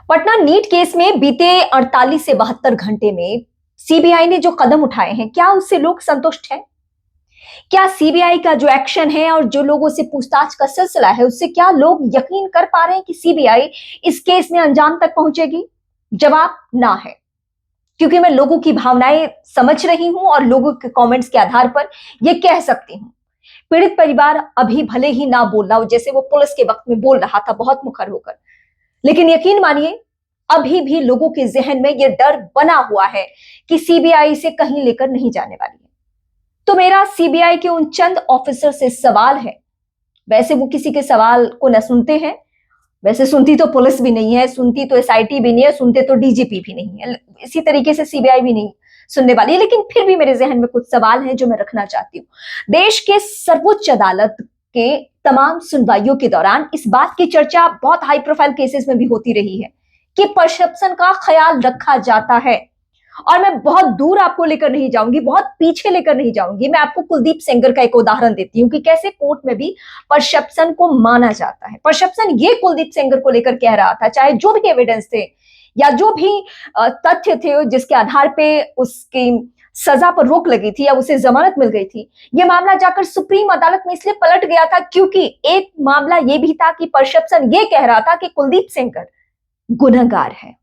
Patna NEET case में बीते 48 से 72 घंटे में सीबीआई ने जो कदम उठाए हैं, क्या उससे लोग संतुष्ट हैं? क्या सीबीआई का जो एक्शन है और जो लोगों से पूछताछ का सिलसिला है, उससे क्या लोग यकीन कर पा रहे हैं कि सीबीआई इस केस में अंजाम तक पहुंचेगी? जवाब ना है, क्योंकि मैं लोगों की भावनाएं समझ रही हूं और लोगों के कमेंट्स के आधार पर यह कह सकती हूं। पीड़ित परिवार अभी भले ही ना बोल रहा हो, जैसे वो पुलिस के वक्त में बोल रहा था बहुत मुखर होकर, लेकिन यकीन मानिए अभी भी लोगों के जहन में यह डर बना हुआ है कि सीबीआई से कहीं लेकर नहीं जाने वाली है। तो मेरा सीबीआई के उन चंद ऑफिसर से सवाल है। वैसे वो किसी के सवाल को न सुनते हैं, वैसे सुनती तो पुलिस भी नहीं है, सुनती तो एसआईटी भी नहीं है, सुनते तो डीजीपी भी नहीं है, इसी तरीके से सीबीआई भी नहीं सुनने वाली है। लेकिन फिर भी मेरे जहन में कुछ सवाल हैं जो मैं रखना चाहती हूँ। देश के सर्वोच्च अदालत के तमाम सुनवाइयों के दौरान इस बात की चर्चा बहुत हाई प्रोफाइल केसेस में भी होती रही है कि परसेप्शन का ख्याल रखा जाता है। और मैं बहुत दूर आपको लेकर नहीं जाऊंगी, बहुत पीछे लेकर नहीं जाऊंगी। मैं आपको कुलदीप सेंगर का एक उदाहरण देती हूँ कि कैसे कोर्ट में भी परसेप्शन को माना जाता है। परसेप्शन ये कुलदीप सेंगर को लेकर कह रहा था, चाहे जो भी एविडेंस थे या जो भी तथ्य थे जिसके आधार पे उसकी सजा पर रोक लगी थी या उसे जमानत मिल गई थी, यह मामला जाकर सुप्रीम अदालत में इसलिए पलट गया था क्योंकि एक मामला यह भी था कि परसेप्शन ये कह रहा था कि कुलदीप सेंगर गुनहगार है।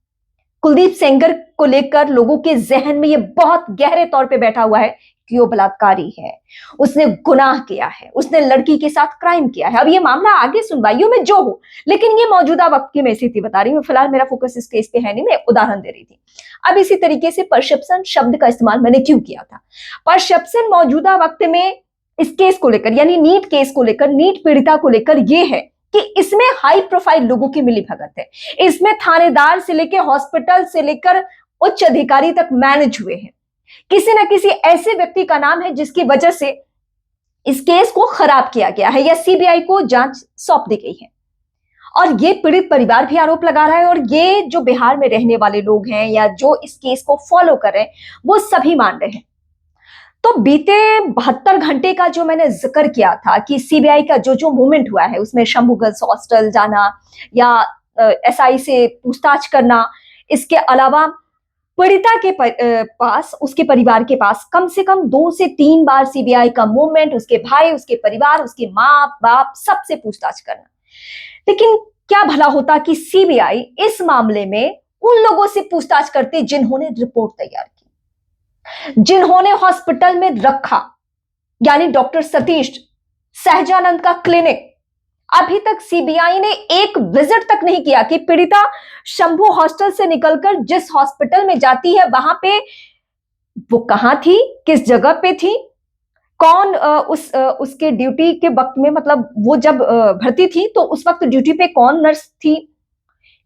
कुलदीप सेंगर को लेकर लोगों के जहन में यह बहुत गहरे तौर पे बैठा हुआ है कि वो बलात्कारी है, उसने गुनाह किया है, उसने लड़की के साथ क्राइम किया है। अब ये मामला आगे सुनवाइयों में जो हो, लेकिन ये मौजूदा वक्त की मैं स्थिति बता रही हूँ, फिलहाल मेरा फोकस इस केस पे है नहीं, मैं उदाहरण दे रही थी। अब इसी तरीके से परसेप्शन शब्द का इस्तेमाल मैंने क्यों किया था? परसेप्शन मौजूदा वक्त में इस केस को लेकर, यानी नीट केस को लेकर, नीट पीड़िता को लेकर यह है कि इसमें हाई प्रोफाइल लोगों की मिलीभगत है। इसमें थानेदार से लेकर हॉस्पिटल से लेकर उच्च अधिकारी तक मैनेज हुए हैं। किसी न किसी ऐसे व्यक्ति का नाम है जिसकी वजह से इस केस को खराब किया गया है या सीबीआई को जांच सौंप दी गई है। और ये पीड़ित परिवार भी आरोप लगा रहा है और ये जो बिहार में रहने वाले लोग हैं या जो इस केस को फॉलो कर रहे हैं, वो सभी मान रहे हैं। तो बीते 72 घंटे का जो मैंने जिक्र किया था कि सीबीआई का जो जो मूवमेंट हुआ है, उसमें शंभू गर्ल्स हॉस्टल जाना या एसआई से पूछताछ करना, इसके अलावा पीड़िता के पास, उसके परिवार के पास कम से कम 2 से 3 बार सीबीआई का मूवमेंट, उसके भाई, उसके परिवार, उसके माँ बाप सबसे पूछताछ करना। लेकिन क्या भला होता कि सीबीआई इस मामले में उन लोगों से पूछताछ करती जिन्होंने रिपोर्ट तैयार की, जिन्होंने हॉस्पिटल में रखा, यानी डॉक्टर सतीश, सहजानंद का क्लिनिक। अभी तक सीबीआई ने एक विजिट तक नहीं किया कि पीड़िता शंभू हॉस्टल से निकलकर जिस हॉस्पिटल में जाती है वहां पे वो कहां थी, किस जगह पे थी, कौन उसके ड्यूटी के वक्त में, मतलब वो जब भर्ती थी तो उस वक्त ड्यूटी पे कौन नर्स थी,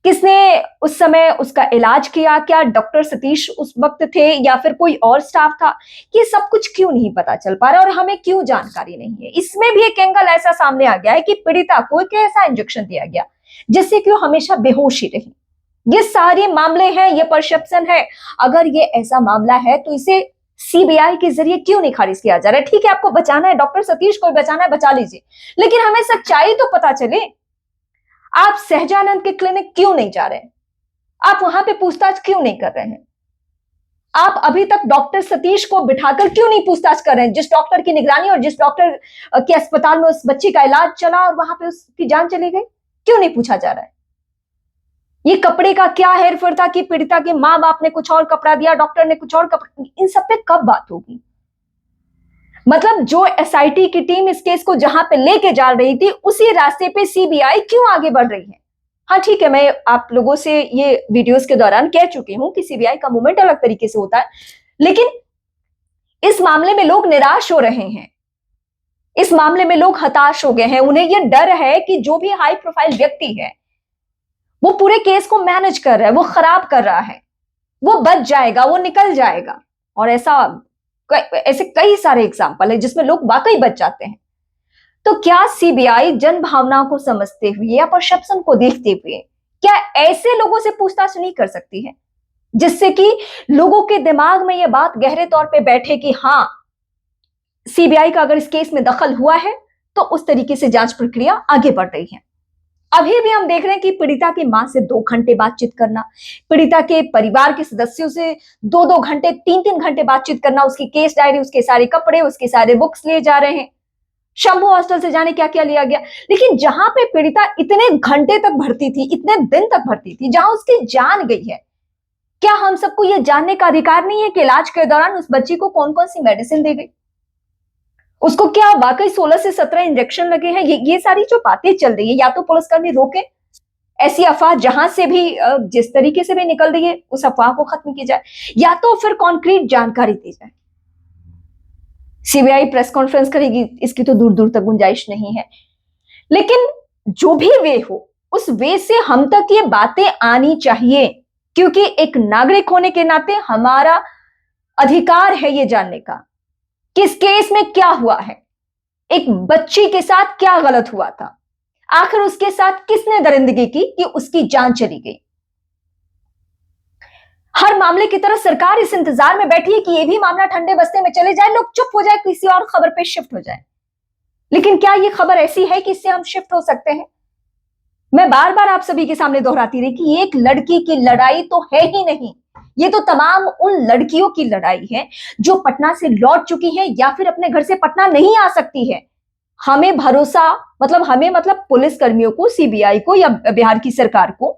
किसने उस समय उसका इलाज किया, क्या डॉक्टर सतीश उस वक्त थे या फिर कोई और स्टाफ था? ये सब कुछ क्यों नहीं पता चल पा रहा और हमें क्यों जानकारी नहीं है? इसमें भी एक एंगल ऐसा सामने आ गया है कि पीड़िता को एक ऐसा इंजेक्शन दिया गया जिससे कि वो हमेशा बेहोश ही रही। ये सारे मामले हैं, ये परसेप्शन है। अगर ये ऐसा मामला है तो इसे सीबीआई के जरिए क्यों नहीं खारिज किया जा रहा है? ठीक है, आपको बचाना है, डॉक्टर सतीश को बचाना है, बचा लीजिए, लेकिन हमें सच्चाई तो पता चले। आप सहजानंद के क्लिनिक क्यों नहीं जा रहे हैं? आप वहां पे पूछताछ क्यों नहीं कर रहे हैं? आप अभी तक डॉक्टर सतीश को बिठाकर क्यों नहीं पूछताछ कर रहे हैं? जिस डॉक्टर की निगरानी और जिस डॉक्टर के अस्पताल में उस बच्ची का इलाज चला और वहां पे उसकी जान चली गई, क्यों नहीं पूछा जा रहा है? ये कपड़े का क्या हेरफेर था कि पीड़िता के मां बाप ने कुछ और कपड़ा दिया, डॉक्टर ने कुछ और कपड़ा, इन सब पे कब बात होगी? मतलब जो एसआईटी की टीम इस केस को जहां पे लेके जा रही थी, उसी रास्ते पे सीबीआई क्यों आगे बढ़ रही है? हाँ ठीक है, मैं आप लोगों से ये वीडियोस के दौरान कह चुकी हूं कि सीबीआई का मूवमेंट अलग तरीके से होता है, लेकिन इस मामले में लोग निराश हो रहे हैं, इस मामले में लोग हताश हो गए हैं। उन्हें यह डर है कि जो भी हाई प्रोफाइल व्यक्ति है वो पूरे केस को मैनेज कर रहा है, वो खराब कर रहा है, वो बच जाएगा, वो निकल जाएगा। और ऐसे कई सारे एग्जाम्पल है जिसमें लोग वाकई बच जाते हैं। तो क्या सीबीआई जन भावनाओं को समझते हुए या परसेप्शन को देखते हुए क्या ऐसे लोगों से पूछताछ नहीं कर सकती है जिससे कि लोगों के दिमाग में यह बात गहरे तौर पे बैठे कि हां, सीबीआई का अगर इस केस में दखल हुआ है तो उस तरीके से जांच प्रक्रिया आगे बढ़ रही है। अभी भी हम देख रहे हैं कि पीड़िता की मां से 2 घंटे बातचीत करना, पीड़िता के परिवार के सदस्यों से 2-2 घंटे, 3-3 घंटे बातचीत करना, उसकी केस डायरी, उसके सारे कपड़े, उसके सारे बुक्स लिए जा रहे हैं। शंभू हॉस्टल से जाने क्या क्या लिया गया। लेकिन जहां पे पीड़िता इतने घंटे तक भर्ती थी, इतने दिन तक भर्ती थी, जहां उसकी जान गई है, क्या हम सबको यह जानने का अधिकार नहीं है कि इलाज के दौरान उस बच्ची को कौन कौन सी मेडिसिन दी गई, उसको क्या वाकई 16 से 17 इंजेक्शन लगे हैं? ये सारी जो बातें चल रही है, या तो पुलिसकर्मी रोके, ऐसी अफवाह जहां से भी जिस तरीके से भी निकल रही है उस अफवाह को खत्म की जाए, या तो फिर कॉन्क्रीट जानकारी दी जाए। सीबीआई प्रेस कॉन्फ्रेंस करेगी, इसकी तो दूर दूर तक गुंजाइश नहीं है। लेकिन जो भी वे हो, उस वे से हम तक ये बातें आनी चाहिए, क्योंकि एक नागरिक होने के नाते हमारा अधिकार है ये जानने का कि इस केस में क्या हुआ है, एक बच्ची के साथ क्या गलत हुआ था, आखिर उसके साथ किसने दरिंदगी की कि उसकी जान चली गई। हर मामले की तरह सरकार इस इंतजार में बैठी है कि यह भी मामला ठंडे बस्ते में चले जाए, लोग चुप हो जाए, किसी और खबर पे शिफ्ट हो जाए। लेकिन क्या यह खबर ऐसी है कि इससे हम शिफ्ट हो सकते हैं? मैं बार बार आप सभी के सामने दोहराती रही कि एक लड़की की लड़ाई तो है ही नहीं, ये तो तमाम उन लड़कियों की लड़ाई है जो पटना से लौट चुकी हैं या फिर अपने घर से पटना नहीं आ सकती है। हमें भरोसा, मतलब पुलिस कर्मियों को, सीबीआई को या बिहार की सरकार को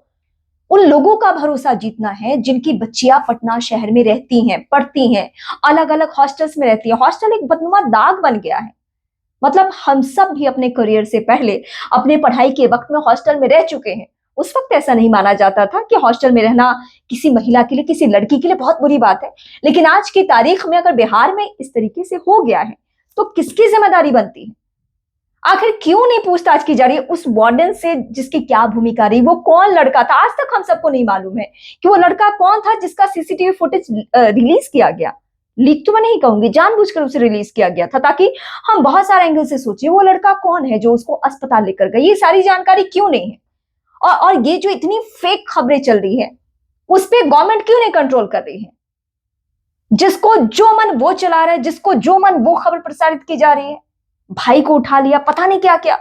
उन लोगों का भरोसा जीतना है जिनकी बच्चियां पटना शहर में रहती हैं, पढ़ती हैं, अलग अलग हॉस्टल्स में रहती हैं। हॉस्टल एक बदनुमा दाग बन गया है। मतलब हम सब भी अपने करियर से पहले, अपने पढ़ाई के वक्त में हॉस्टल में रह चुके हैं। उस वक्त ऐसा नहीं माना जाता था कि हॉस्टल में रहना किसी महिला के लिए, किसी लड़की के लिए बहुत बुरी बात है। लेकिन आज की तारीख में अगर बिहार में इस तरीके से हो गया है तो किसकी जिम्मेदारी बनती है? आखिर क्यों नहीं पूछताछ की जा रही है उस वार्डन से जिसकी क्या भूमिका रही, वो कौन लड़का था? आज तक हम सबको नहीं मालूम है कि वो लड़का कौन था जिसका सीसीटीवी फुटेज रिलीज किया गया। लीक तो मैं नहीं कहूंगी, जानबूझकर उसे रिलीज किया गया था ताकि हम बहुत सारे एंगल से सोचिए वो लड़का कौन है जो उसको अस्पताल लेकर गया। ये सारी जानकारी क्यों नहीं है? और ये जो इतनी फेक खबरें चल रही है उस पर गवर्नमेंट क्यों नहीं कंट्रोल कर रही है? जिसको जो मन वो चला रहा है, जिसको जो मन वो खबर प्रसारित की जा रही है। भाई को उठा लिया, पता नहीं क्या क्या।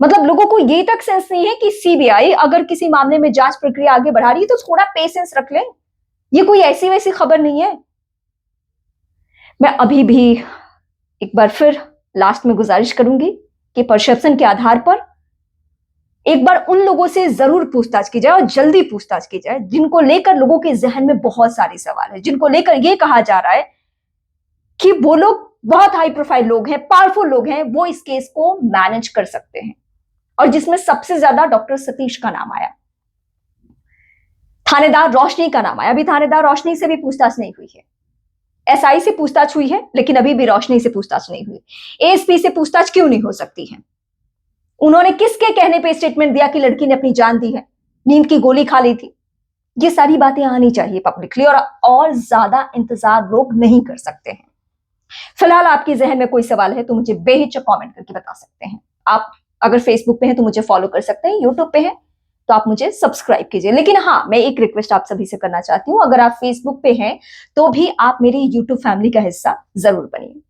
मतलब लोगों को ये तक सेंस नहीं है कि सीबीआई अगर किसी मामले में जांच प्रक्रिया आगे बढ़ा रही है तो थोड़ा पेशेंस रख ले। ये कोई ऐसी वैसी खबर नहीं है। मैं अभी भी एक बार फिर लास्ट में गुजारिश करूंगी कि परसेप्शन के आधार पर एक बार उन लोगों से जरूर पूछताछ की जाए और जल्दी पूछताछ की जाए जिनको लेकर लोगों के जहन में बहुत सारे सवाल है, जिनको लेकर यह कहा जा रहा है कि वो लोग बहुत हाई प्रोफाइल लोग हैं, पावरफुल लोग हैं, वो इस केस को मैनेज कर सकते हैं। और जिसमें सबसे ज्यादा डॉक्टर सतीश का नाम आया, थानेदार रोशनी का नाम आया। अभी थानेदार रोशनी से भी पूछताछ नहीं हुई है। एसआई से पूछताछ हुई है लेकिन अभी भी रोशनी से पूछताछ नहीं हुई। एएसपी से पूछताछ क्यों नहीं हो सकती है? उन्होंने किसके कहने पे स्टेटमेंट दिया कि लड़की ने अपनी जान दी है, नींद की गोली खा ली थी? ये सारी बातें आनी चाहिए पब्लिकली, और ज्यादा इंतजार लोग नहीं कर सकते हैं। फिलहाल आपके जहन में कोई सवाल है तो मुझे बेहिचक कमेंट करके बता सकते हैं। आप अगर फेसबुक पे हैं तो मुझे फॉलो कर सकते हैं, यूट्यूब पे हैं तो आप मुझे सब्सक्राइब कीजिए। लेकिन हाँ, मैं एक रिक्वेस्ट आप सभी से करना चाहती हूँ, अगर आप फेसबुक पे हैं तो भी आप मेरी यूट्यूब फैमिली का हिस्सा जरूर बनिए।